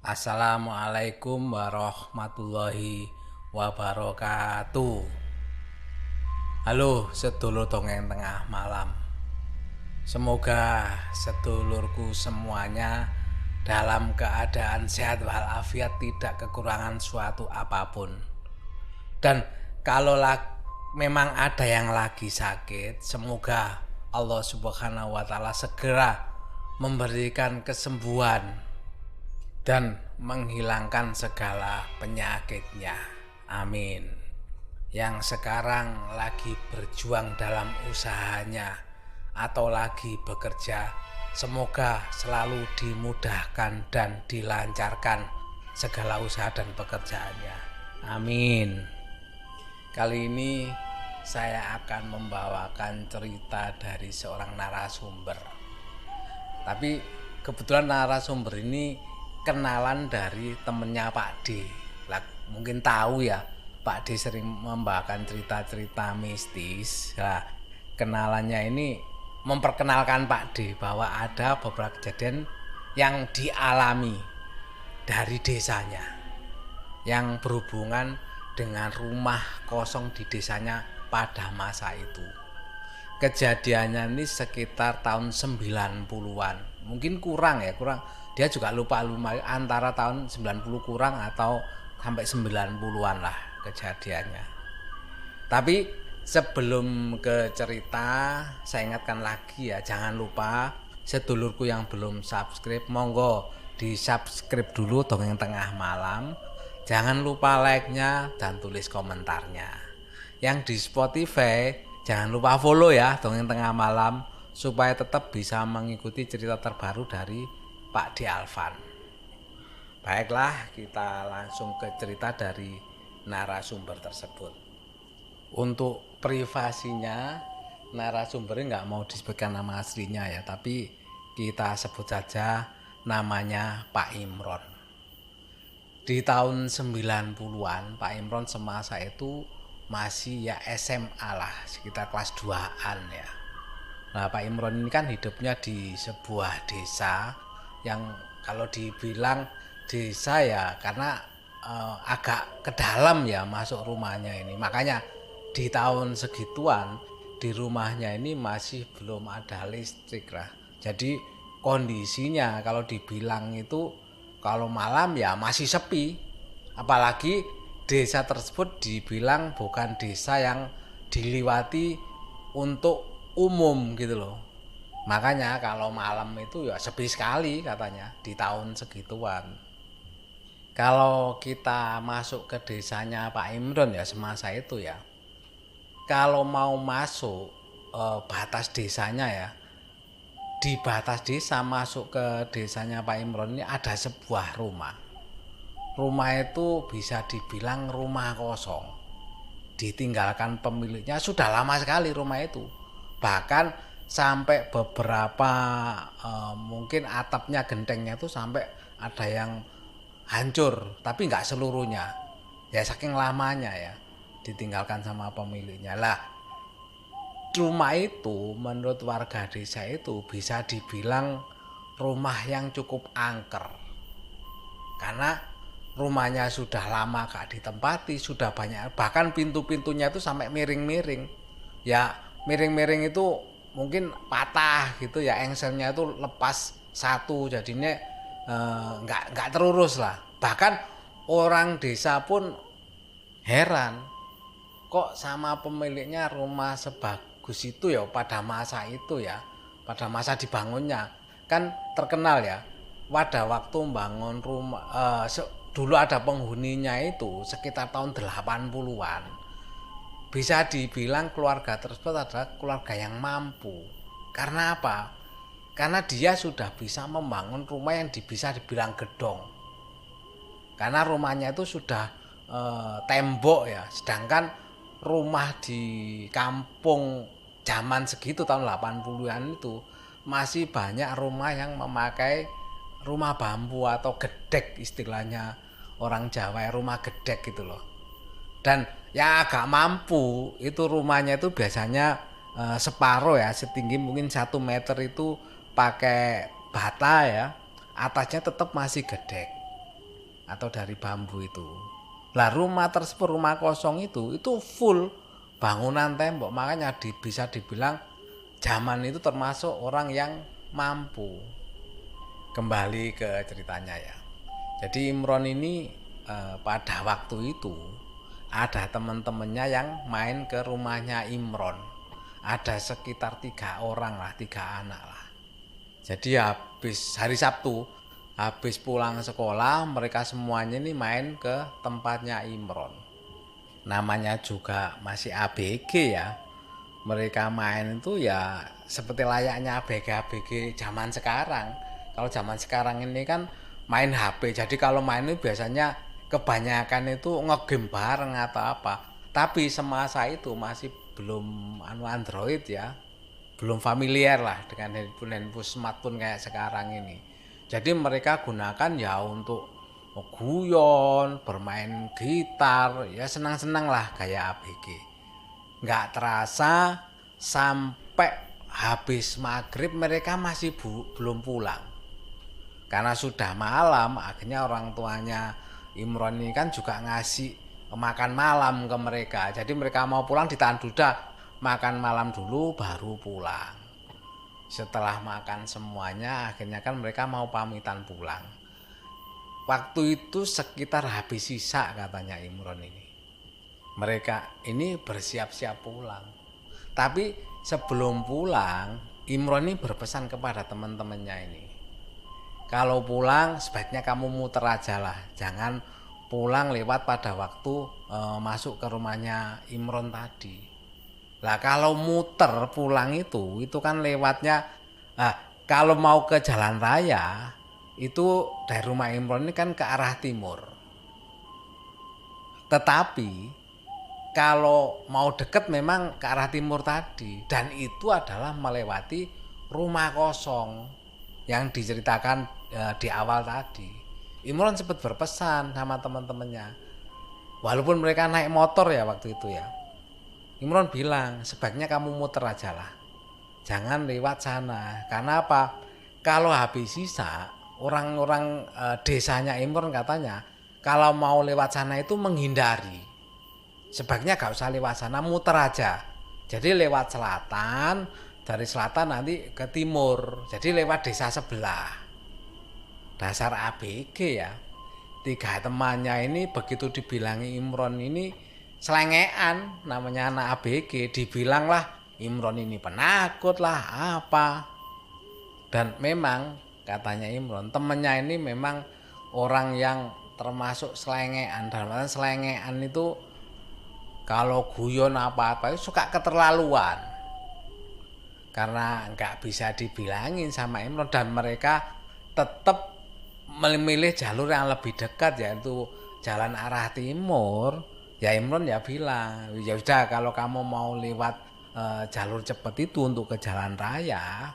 Assalamualaikum warahmatullahi wabarakatuh. Halo sedulur dongeng tengah malam. Semoga sedulurku semuanya dalam keadaan sehat walafiat, tidak kekurangan suatu apapun. Dan kalau memang ada yang lagi sakit, semoga Allah Subhanahu wa Ta'ala segera memberikan kesembuhan dan menghilangkan segala penyakitnya. Amin. Yang sekarang lagi berjuang dalam usahanya atau lagi bekerja, semoga selalu dimudahkan dan dilancarkan segala usaha dan pekerjaannya. Amin. Kali ini saya akan membawakan cerita dari seorang narasumber. Tapi kebetulan narasumber ini kenalan dari temennya Pak D. Mungkin tahu ya, Pak D sering membawakan cerita-cerita mistis. Nah, kenalannya ini memperkenalkan Pak D bahwa ada beberapa kejadian yang dialami dari desanya yang berhubungan dengan rumah kosong di desanya pada masa itu. Kejadiannya ini sekitar tahun 90-an. Mungkin kurang. Dia juga lupa antara tahun 90 kurang atau sampai 90-an lah kejadiannya. Tapi sebelum ke cerita, saya ingatkan lagi ya, jangan lupa sedulurku yang belum subscribe, monggo di subscribe dulu Dongeng Tengah Malam. Jangan lupa like-nya dan tulis komentarnya. Yang di Spotify jangan lupa follow ya Dongeng Tengah Malam, supaya tetap bisa mengikuti cerita terbaru dari Pak D. Alvan. Baiklah, kita langsung ke cerita dari narasumber tersebut. Untuk privasinya, narasumbernya nggak mau disebutkan nama aslinya ya, tapi kita sebut saja namanya Pak Imron. Di tahun 90-an, Pak Imron semasa itu masih ya SMA lah, sekitar kelas 2-an ya. Nah, Pak Imron ini kan hidupnya di sebuah desa yang kalau dibilang desa ya karena agak ke dalam ya masuk rumahnya ini. Makanya di tahun segituan di rumahnya ini masih belum ada listrik lah. Jadi kondisinya kalau dibilang itu kalau malam ya masih sepi. Apalagi desa tersebut dibilang bukan desa yang diliwati untuk umum gitu loh. Makanya kalau malam itu ya sepi sekali katanya di tahun segituan. Kalau kita masuk ke desanya Pak Imron ya semasa itu ya, kalau mau masuk batas desanya ya, di batas desa masuk ke desanya Pak Imron ini ada sebuah rumah. Rumah itu bisa dibilang rumah kosong, ditinggalkan pemiliknya sudah lama sekali rumah itu. Bahkan sampai beberapa mungkin atapnya, gentengnya itu sampai ada yang hancur, tapi nggak seluruhnya ya, saking lamanya ya ditinggalkan sama pemiliknya. Lah, rumah itu menurut warga desa itu bisa dibilang rumah yang cukup angker, karena rumahnya sudah lama gak ditempati, sudah banyak, bahkan pintu-pintunya itu sampai miring-miring ya. Miring-miring itu mungkin patah gitu ya, engselnya itu lepas satu, jadinya nggak terurus lah. Bahkan orang desa pun heran, kok sama pemiliknya rumah sebagus itu ya pada masa itu ya, pada masa dibangunnya. Kan terkenal ya, pada waktu bangun rumah dulu ada penghuninya itu sekitar tahun 80-an. Bisa dibilang keluarga tersebut adalah keluarga yang mampu. Karena apa? Karena dia sudah bisa membangun rumah yang bisa dibilang gedong. Karena rumahnya itu sudah tembok ya. Sedangkan rumah di kampung zaman segitu tahun 80-an itu masih banyak rumah yang memakai rumah bambu atau gedek, istilahnya orang Jawa, rumah gedek gitu loh. Dan yang agak mampu itu rumahnya itu biasanya separuh ya, setinggi mungkin 1 meter itu pakai bata ya, atasnya tetap masih gedek. atau dari bambu itu. Lah rumah tersebut, rumah kosong itu full bangunan tembok, makanya bisa dibilang zaman itu termasuk orang yang mampu. Kembali ke ceritanya ya. Jadi Imron ini pada waktu itu ada teman-temannya yang main ke rumahnya Imron. Ada sekitar 3 orang lah, 3 anak lah. Jadi habis hari Sabtu, habis pulang sekolah, mereka semuanya ini main ke tempatnya Imron. Namanya juga masih ABG ya. Mereka main itu ya seperti layaknya ABG-ABG zaman sekarang. Kalau zaman sekarang ini kan main HP. Jadi kalau main itu biasanya kebanyakan itu ngegame bareng atau apa. Tapi semasa itu masih belum Android ya. Belum familiar lah dengan handphone smartphone kayak sekarang ini. Jadi mereka gunakan ya untuk guyon, bermain gitar, ya senang-senang lah kayak ABG. Nggak terasa sampai habis maghrib mereka masih belum pulang. Karena sudah malam, akhirnya orang tuanya Imron ini kan juga ngasih makan malam ke mereka. Jadi mereka mau pulang ditahan dulu, makan malam dulu baru pulang. Setelah makan semuanya, akhirnya kan mereka mau pamitan pulang. Waktu itu sekitar habis sisa katanya Imron ini. Mereka ini bersiap-siap pulang. Tapi sebelum pulang, Imron ini berpesan kepada teman-temannya ini. Kalau pulang sebaiknya kamu muter aja lah. Jangan pulang lewat pada waktu masuk ke rumahnya Imron tadi. Lah kalau muter pulang itu kan lewatnya, kalau mau ke jalan raya itu dari rumah Imron ini kan ke arah timur. Tetapi kalau mau deket memang ke arah timur tadi, dan itu adalah melewati rumah kosong yang diceritakan di awal tadi. Imron sempat berpesan sama teman-temannya, walaupun mereka naik motor ya waktu itu ya. Imron bilang sebaiknya kamu muter aja lah, jangan lewat sana. Karena apa? Kalau habis sisa orang-orang desanya Imron katanya kalau mau lewat sana itu menghindari. Sebaiknya gak usah lewat sana, muter aja. Jadi lewat selatan, dari selatan nanti ke timur. Jadi lewat desa sebelah. Dasar ABG ya. 3 temannya ini begitu dibilangi Imron ini selengean, namanya anak ABG. Dibilang lah Imron ini penakut lah apa. Dan memang katanya Imron, temennya ini memang orang yang termasuk selengean. Dalam artian selengean itu kalau guyon apa-apa itu suka keterlaluan. Karena nggak bisa dibilangin sama Imron, dan mereka tetap memilih jalur yang lebih dekat, yaitu jalan arah timur. Ya Imron ya bilang, ya udah kalau kamu mau lewat jalur cepat itu untuk ke jalan raya,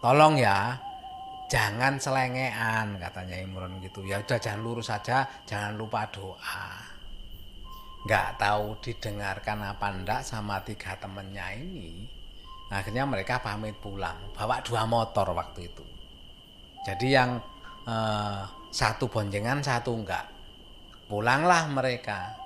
tolong ya jangan selengean, katanya Imron gitu. Ya udah jangan lurus saja, jangan lupa doa. Nggak tahu didengarkan apa enggak sama 3 temennya ini. Akhirnya mereka pamit pulang, bawa 2 motor waktu itu. Jadi yang satu boncengan, satu enggak. Pulanglah mereka.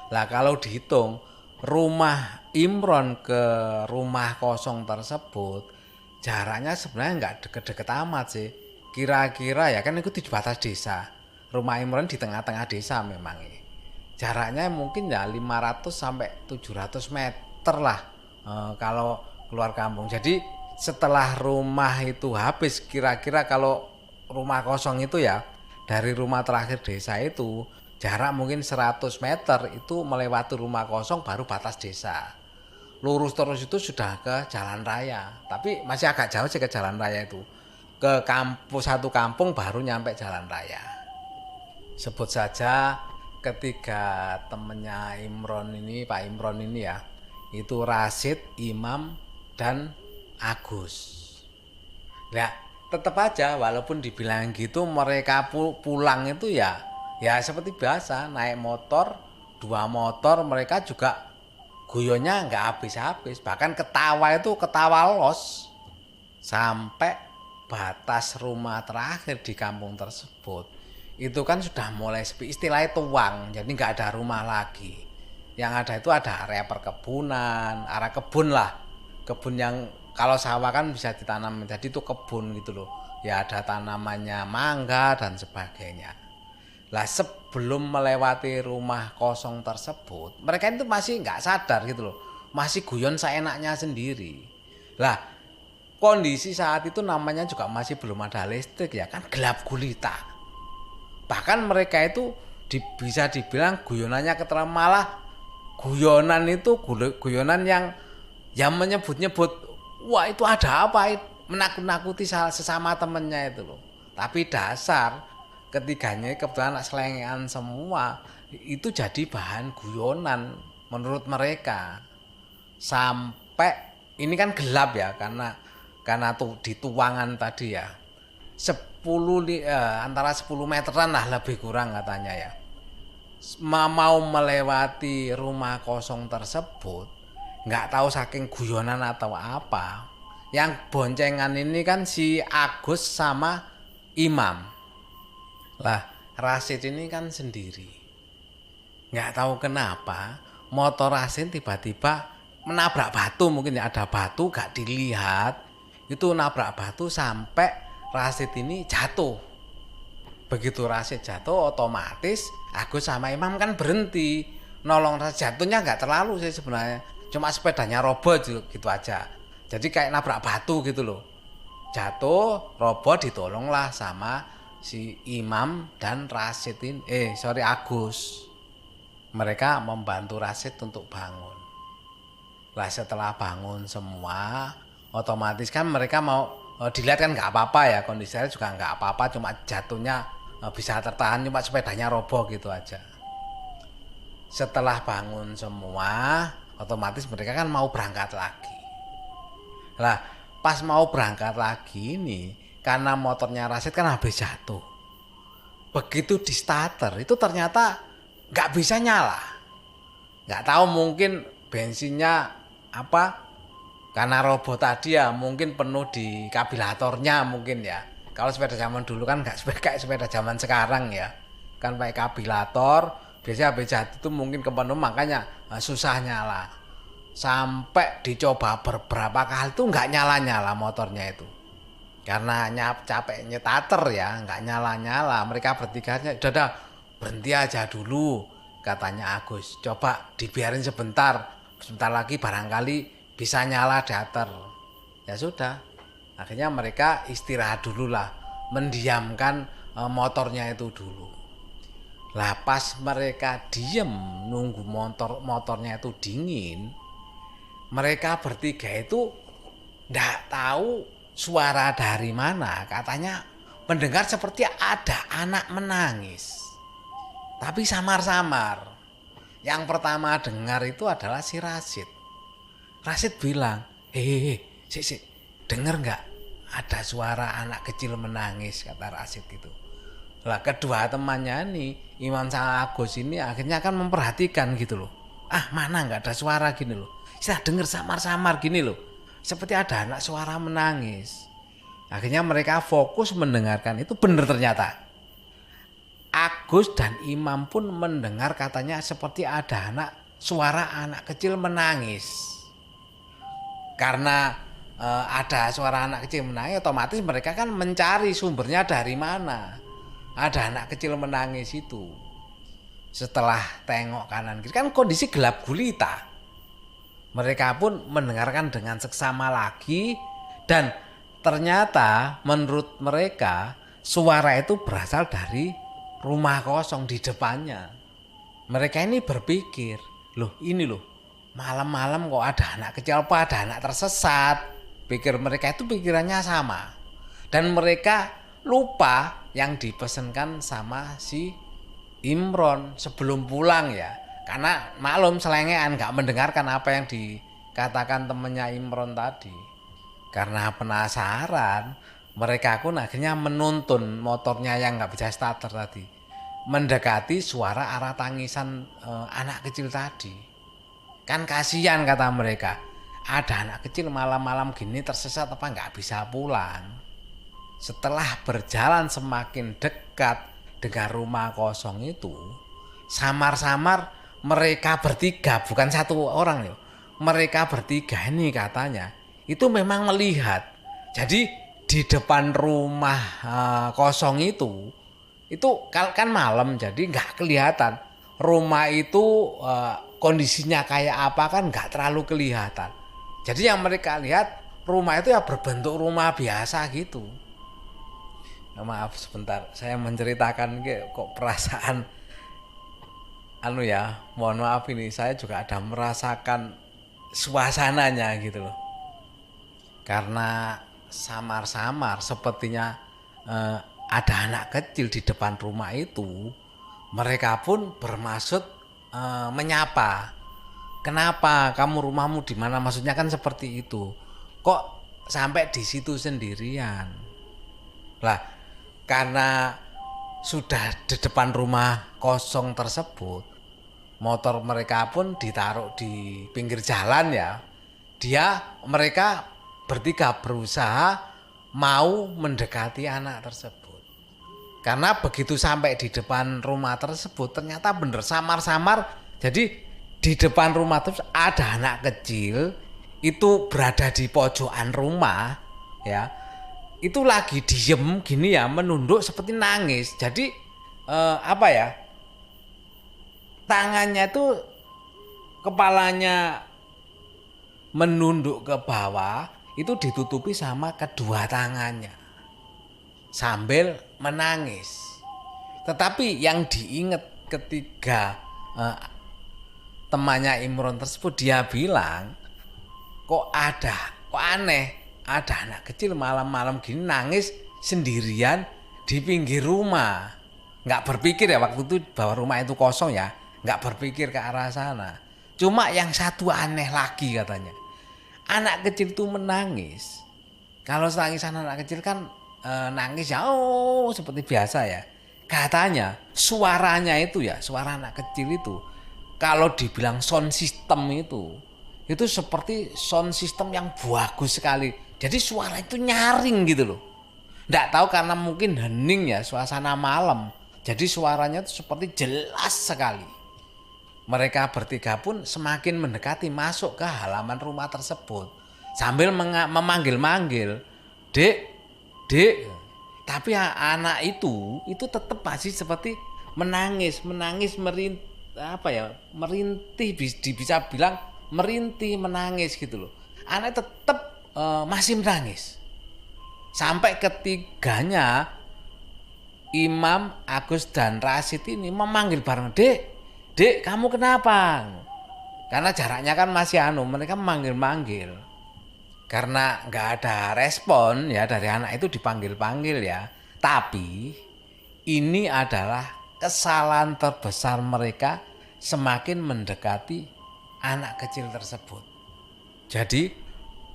Lah kalau dihitung rumah Imron ke rumah kosong tersebut jaraknya sebenarnya enggak deket-deket amat sih. Kira-kira ya kan itu di batas desa. Rumah Imron di tengah-tengah desa memang. Jaraknya mungkin ya 500 sampai 700 meter lah kalau keluar kampung. Jadi setelah rumah itu habis, kira-kira kalau rumah kosong itu ya dari rumah terakhir desa itu jarak mungkin 100 meter itu melewati rumah kosong baru batas desa. Lurus terus itu sudah ke jalan raya, tapi masih agak jauh sih ke jalan raya itu. Ke kampus, satu kampung baru nyampe jalan raya. Sebut saja ketiga temennya Imron ini, Pak Imron ini ya, itu Rasid, Imam, dan Agus. Nah tetap aja walaupun dibilang gitu mereka pulang itu ya seperti biasa, naik motor, 2 motor, mereka juga guyonnya nggak habis-habis, bahkan ketawa itu ketawa los sampai batas rumah terakhir di kampung tersebut itu kan sudah mulai sepi, istilahnya tuang, jadi nggak ada rumah lagi. Yang ada itu ada area perkebunan, area kebun lah, kebun yang kalau sawah kan bisa ditanam, jadi itu kebun gitu loh. Ya ada tanamannya mangga dan sebagainya. Lah sebelum melewati rumah kosong tersebut, mereka itu masih nggak sadar gitu loh, masih guyon seenaknya sendiri. Lah kondisi saat itu namanya juga masih belum ada listrik ya kan, gelap gulita. Bahkan mereka itu bisa dibilang guyonannya keterlaluan, malah guyonan itu guyonan yang menyebut-nyebut, wah itu ada apa, menakut-nakuti sesama temennya itu loh. Tapi dasar ketiganya kebetulan anak selengean semua, itu jadi bahan guyonan menurut mereka. Sampai ini kan gelap ya, karena tuh di tuangan tadi ya, 10 antara 10 meteran lah lebih kurang katanya ya. Mau melewati rumah kosong tersebut, nggak tahu saking guyonan atau apa, yang boncengan ini kan si Agus sama Imam. Lah Rasid ini kan sendiri, nggak tahu kenapa motor Rasid tiba-tiba menabrak batu, mungkin ya ada batu gak dilihat, itu nabrak batu sampai Rasid ini jatuh. Begitu Rasid jatuh, otomatis Agus sama Imam kan berhenti nolong Rasid. Jatuhnya nggak terlalu sih sebenarnya, cuma sepedanya robot gitu aja. Jadi kayak nabrak batu gitu loh. Jatuh, robot ditolonglah sama si Imam dan Rasid ini. Agus. Mereka membantu Rasid untuk bangun. Lah setelah bangun semua, otomatis kan mereka mau dilihat kan nggak apa-apa ya, kondisinya juga nggak apa-apa, cuma jatuhnya bisa tertahan, cuma sepedanya roboh gitu aja. Setelah bangun semua, otomatis mereka kan mau berangkat lagi. Lah pas mau berangkat lagi ini, karena motornya Rasid kan habis jatuh, begitu di starter itu ternyata nggak bisa nyala. Nggak tahu mungkin bensinnya apa, karena robot tadi ya mungkin penuh di kabilatornya mungkin ya. Kalau sepeda zaman dulu kan nggak kayak sepeda zaman sekarang ya, kan pakai kabilator, biasanya habis jatuh itu mungkin kepenuh, makanya susah nyala. Sampai dicoba beberapa kali tuh nggak nyala-nyala motornya itu, karena capek nyetater ya, nggak nyala-nyala. Mereka bertiganya udah berhenti aja dulu katanya Agus, coba dibiarin sebentar lagi barangkali bisa nyala datar. Ya sudah, akhirnya mereka istirahat dulu lah, mendiamkan motornya itu dulu. Lah pas mereka diem nunggu motornya itu dingin, mereka bertiga itu nggak tahu suara dari mana, katanya mendengar seperti ada anak menangis, tapi samar-samar. Yang pertama dengar itu adalah si Rasid. Rasid bilang, sik, denger nggak ada suara anak kecil menangis, kata Rasid gitu. Lah kedua temannya nih, Imam sama Agus ini akhirnya kan memperhatikan gitu loh. Mana nggak ada suara gini loh. Saya denger samar-samar gini loh, seperti ada anak suara menangis. Akhirnya mereka fokus mendengarkan, itu benar ternyata. Agus dan Imam pun mendengar katanya seperti ada suara anak kecil menangis. Karena ada suara anak kecil menangis, otomatis mereka kan mencari sumbernya dari mana ada anak kecil menangis itu. Setelah tengok kanan kiri kan kondisi gelap gulita, mereka pun mendengarkan dengan seksama lagi, dan ternyata menurut mereka suara itu berasal dari rumah kosong di depannya. Mereka ini berpikir, ini malam-malam kok ada anak kecil, apa ada anak tersesat. Pikir mereka itu pikirannya sama. Dan mereka lupa yang dipesankan sama si Imron sebelum pulang ya. Karena maklum selengean gak mendengarkan apa yang dikatakan temennya Imron tadi. Karena penasaran, mereka pun akhirnya menuntun motornya yang gak bisa starter tadi, mendekati suara arah tangisan anak kecil tadi. Kan kasihan kata mereka, ada anak kecil malam-malam gini tersesat apa nggak bisa pulang. Setelah berjalan semakin dekat dengan rumah kosong itu, samar-samar mereka bertiga, bukan satu orang loh. Mereka bertiga ini katanya itu memang melihat. Jadi di depan rumah kosong itu kan malam, jadi nggak kelihatan. Rumah itu kondisinya kayak apa kan nggak terlalu kelihatan. Jadi yang mereka lihat rumah itu ya berbentuk rumah biasa gitu. Nah, maaf sebentar, saya menceritakan kok perasaan mohon maaf ini, saya juga ada merasakan suasananya gitu loh. Karena samar-samar sepertinya ada anak kecil di depan rumah itu, mereka pun bermaksud menyapa. Kenapa kamu, rumahmu di mana? Maksudnya kan seperti itu. Kok sampai di situ sendirian? Lah, karena sudah di depan rumah kosong tersebut, motor mereka pun ditaruh di pinggir jalan ya. Mereka bertiga berusaha mau mendekati anak tersebut. Karena begitu sampai di depan rumah tersebut, ternyata bener samar-samar. Jadi di depan rumah terus ada anak kecil itu berada di pojokan rumah ya. Itu lagi diem gini ya, menunduk seperti nangis. Jadi tangannya itu, kepalanya menunduk ke bawah, itu ditutupi sama kedua tangannya sambil menangis. Tetapi yang diingat ketika temannya Imron tersebut, dia bilang kok aneh, ada anak kecil malam-malam gini nangis sendirian di pinggir rumah. Nggak berpikir ya waktu itu bahwa rumah itu kosong ya, nggak berpikir ke arah sana. Cuma yang satu aneh lagi katanya, anak kecil itu menangis. Kalau tangisan anak kecil kan nangis ya seperti biasa ya. Katanya suaranya itu ya, suara anak kecil itu kalau dibilang sound system itu seperti sound system yang bagus sekali. Jadi suara itu nyaring gitu loh. Nggak tahu karena mungkin hening ya, suasana malam. Jadi suaranya itu seperti jelas sekali. Mereka bertiga pun semakin mendekati, masuk ke halaman rumah tersebut sambil memanggil-manggil, "Dek, Dek." Tapi anak itu tetap masih seperti menangis merintih, bisa bilang merintih, menangis gitu loh. Anak tetap masih menangis. Sampai ketiganya, Imam, Agus dan Rasid ini memanggil bareng, Dek, kamu kenapa? Karena jaraknya kan masih mereka memanggil-manggil. Karena nggak ada respon ya dari anak itu, dipanggil-panggil ya. Tapi ini adalah kesalahan terbesar mereka semakin mendekati anak kecil tersebut. Jadi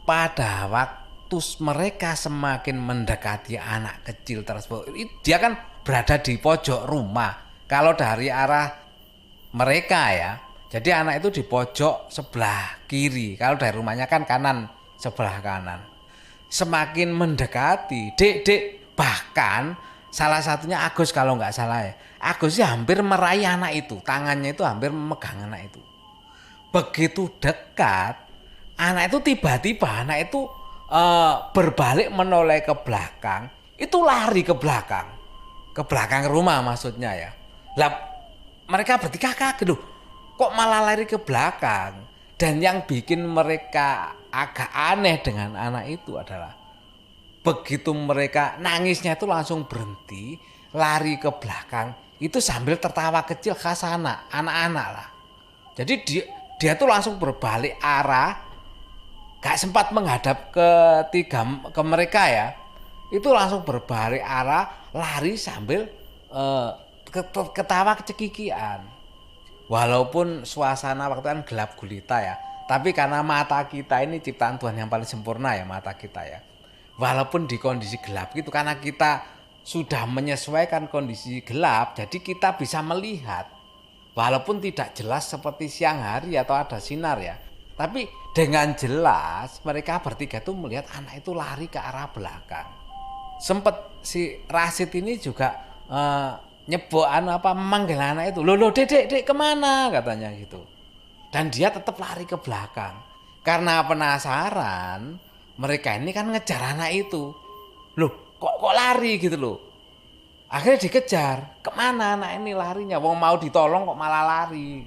pada waktu mereka semakin mendekati anak kecil tersebut, dia kan berada di pojok rumah. Kalau dari arah mereka ya, jadi anak itu di pojok sebelah kiri. Kalau dari rumahnya kan kanan, sebelah kanan. Semakin mendekati, dek, bahkan salah satunya Agus kalau nggak salah ya. Agus ya hampir meraih anak itu, tangannya itu hampir memegang anak itu. Begitu dekat, anak itu tiba-tiba anak itu berbalik menoleh ke belakang, itu lari ke belakang rumah maksudnya ya. Lah mereka bertiga kaget loh, kok malah lari ke belakang. Dan yang bikin mereka agak aneh dengan anak itu adalah begitu mereka nangisnya itu langsung berhenti, lari ke belakang, itu sambil tertawa kecil khas anak-anak lah. Jadi dia tuh langsung berbalik arah, gak sempat menghadap ke mereka ya. Itu langsung berbalik arah, lari sambil ketawa kecekikian. Walaupun suasana waktu kan gelap gulita ya, tapi karena mata kita ini ciptaan Tuhan yang paling sempurna ya, mata kita ya. Walaupun di kondisi gelap gitu, karena kita sudah menyesuaikan kondisi gelap, jadi kita bisa melihat. Walaupun tidak jelas seperti siang hari atau ada sinar ya, tapi dengan jelas mereka bertiga tuh melihat anak itu lari ke arah belakang. Sempet si Rasid ini juga nyebok manggil anak itu. Loh, dek kemana katanya gitu. Dan dia tetap lari ke belakang. Karena penasaran, mereka ini kan ngejar anak itu. Loh, kok lari gitu loh. Akhirnya dikejar. Kemana anak ini larinya? Wong mau ditolong kok malah lari.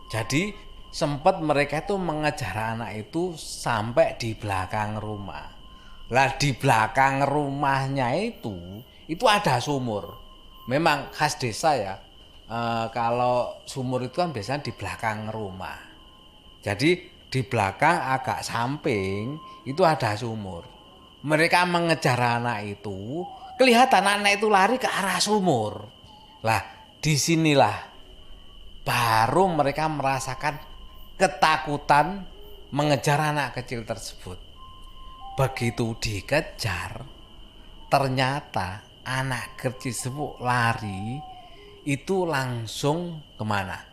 Jadi sempat mereka itu mengejar anak itu sampai di belakang rumah. Lah di belakang rumahnya itu ada sumur. Memang khas desa ya. Kalau sumur itu kan biasanya di belakang rumah. Jadi di belakang agak samping itu ada sumur. Mereka mengejar anak itu, kelihatan anak itu lari ke arah sumur. Lah disinilah baru mereka merasakan ketakutan mengejar anak kecil tersebut. Begitu dikejar, ternyata anak kecil tersebut lari itu langsung kemana?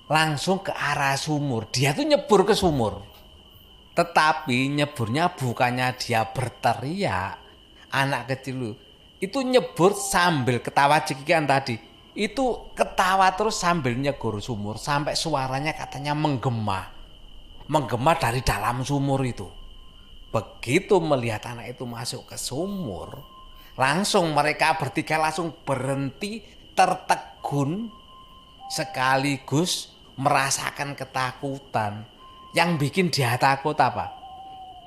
Langsung ke arah sumur. Dia tuh nyebur ke sumur. Tetapi nyeburnya bukannya dia berteriak, anak kecil itu nyebur sambil ketawa cekikikan tadi. Itu ketawa terus sambil nyegur sumur sampai suaranya katanya menggema. Menggema dari dalam sumur itu. Begitu melihat anak itu masuk ke sumur, langsung mereka bertiga langsung berhenti tertegun sekaligus merasakan ketakutan. Yang bikin dia takut apa?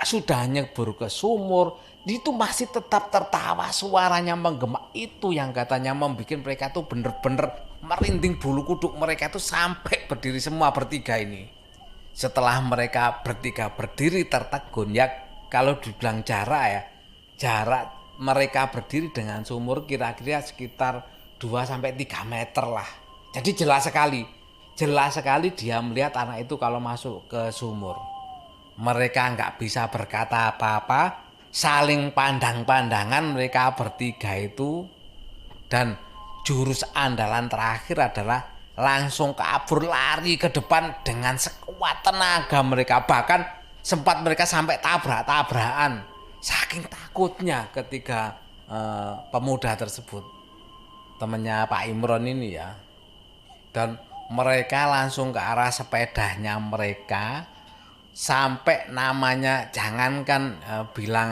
Sudah nyebur ke sumur, itu masih tetap tertawa, suaranya menggema. Itu yang katanya membuat mereka tuh bener-bener merinding bulu kuduk mereka tuh sampai berdiri semua bertiga ini. Setelah mereka bertiga berdiri tertegun, ya kalau dibilang jarak mereka berdiri dengan sumur kira-kira sekitar 2-3 meter lah. Jadi jelas sekali dia melihat anak itu kalau masuk ke sumur. Mereka nggak bisa berkata apa-apa, saling pandang-pandangan mereka bertiga itu. Dan jurus andalan terakhir adalah langsung kabur lari ke depan dengan sekuat tenaga mereka. Bahkan sempat mereka sampai tabrak-tabrakan. Saking takutnya ketika pemuda tersebut, temannya Pak Imron ini ya. Dan mereka langsung ke arah sepedanya mereka. Sampai namanya jangankan bilang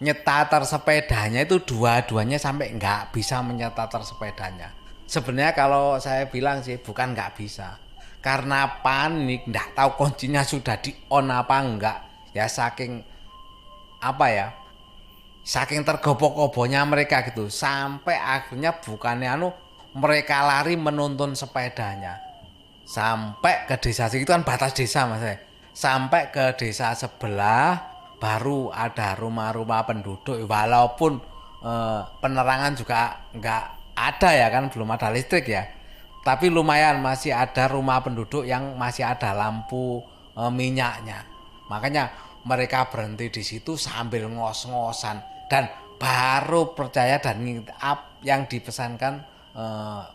nyetater sepedanya itu dua-duanya sampai nggak bisa menyetater sepedanya. Sebenarnya kalau saya bilang sih bukan nggak bisa, karena panik, nggak tahu kuncinya sudah di on apa enggak ya, saking saking tergopoh-gopohnya mereka gitu, sampai akhirnya bukannya mereka lari menuntun sepedanya sampai ke desa itu kan batas desa mas, sampai ke desa sebelah baru ada rumah-rumah penduduk, walaupun penerangan juga nggak ada ya kan, belum ada listrik ya, tapi lumayan masih ada rumah penduduk yang masih ada lampu minyaknya. Makanya mereka berhenti di situ sambil ngos-ngosan dan baru percaya dan yang dipesankan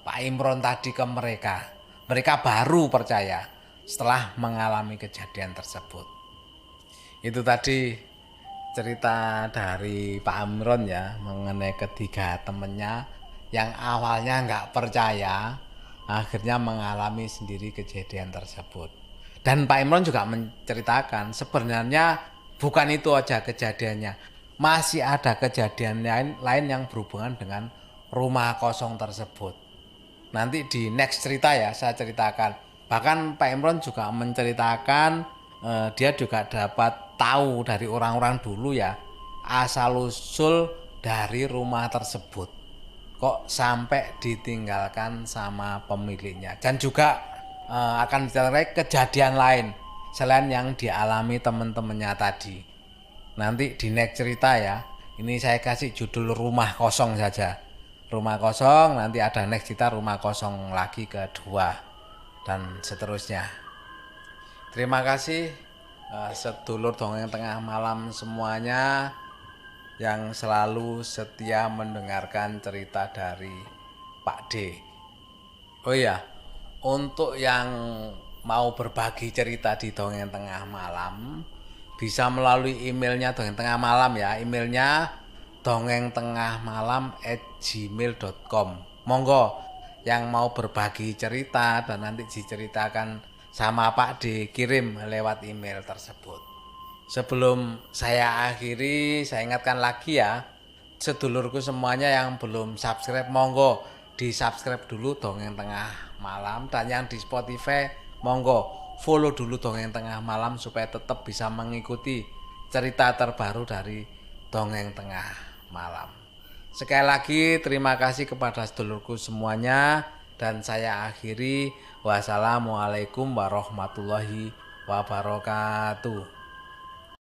Pak Imron tadi ke mereka. Mereka baru percaya setelah mengalami kejadian tersebut. Itu tadi cerita dari Pak Imron ya, mengenai ketiga temennya yang awalnya nggak percaya, akhirnya mengalami sendiri kejadian tersebut. Dan Pak Imron juga menceritakan sebenarnya bukan itu aja kejadiannya, masih ada kejadian lain yang berhubungan dengan rumah kosong tersebut. Nanti di next cerita ya saya ceritakan. Bahkan Pak Imron juga menceritakan dia juga dapat tahu dari orang-orang dulu ya, asal usul dari rumah tersebut kok sampai ditinggalkan sama pemiliknya. Dan juga akan diceritakan kejadian lain selain yang dialami teman-temannya tadi. Nanti di next cerita ya. Ini saya kasih judul rumah kosong saja. Rumah kosong, nanti ada next cerita rumah kosong lagi kedua dan seterusnya. Terima kasih sedulur dongeng tengah malam semuanya yang selalu setia mendengarkan cerita dari Pak D. Oh iya, untuk yang mau berbagi cerita di dongeng tengah malam bisa melalui emailnya dongeng tengah malam ya. Emailnya dongengtengahmalam@gmail.com. Monggo yang mau berbagi cerita dan nanti diceritakan sama Pak D, kirim lewat email tersebut. Sebelum saya akhiri, saya ingatkan lagi ya, sedulurku semuanya yang belum subscribe, monggo di subscribe dulu Dongeng Tengah Malam, dan yang di Spotify monggo follow dulu Dongeng Tengah Malam supaya tetap bisa mengikuti cerita terbaru dari Dongeng Tengah Malam. Sekali lagi terima kasih kepada sedulurku semuanya, dan saya akhiri, wassalamualaikum warahmatullahi wabarakatuh.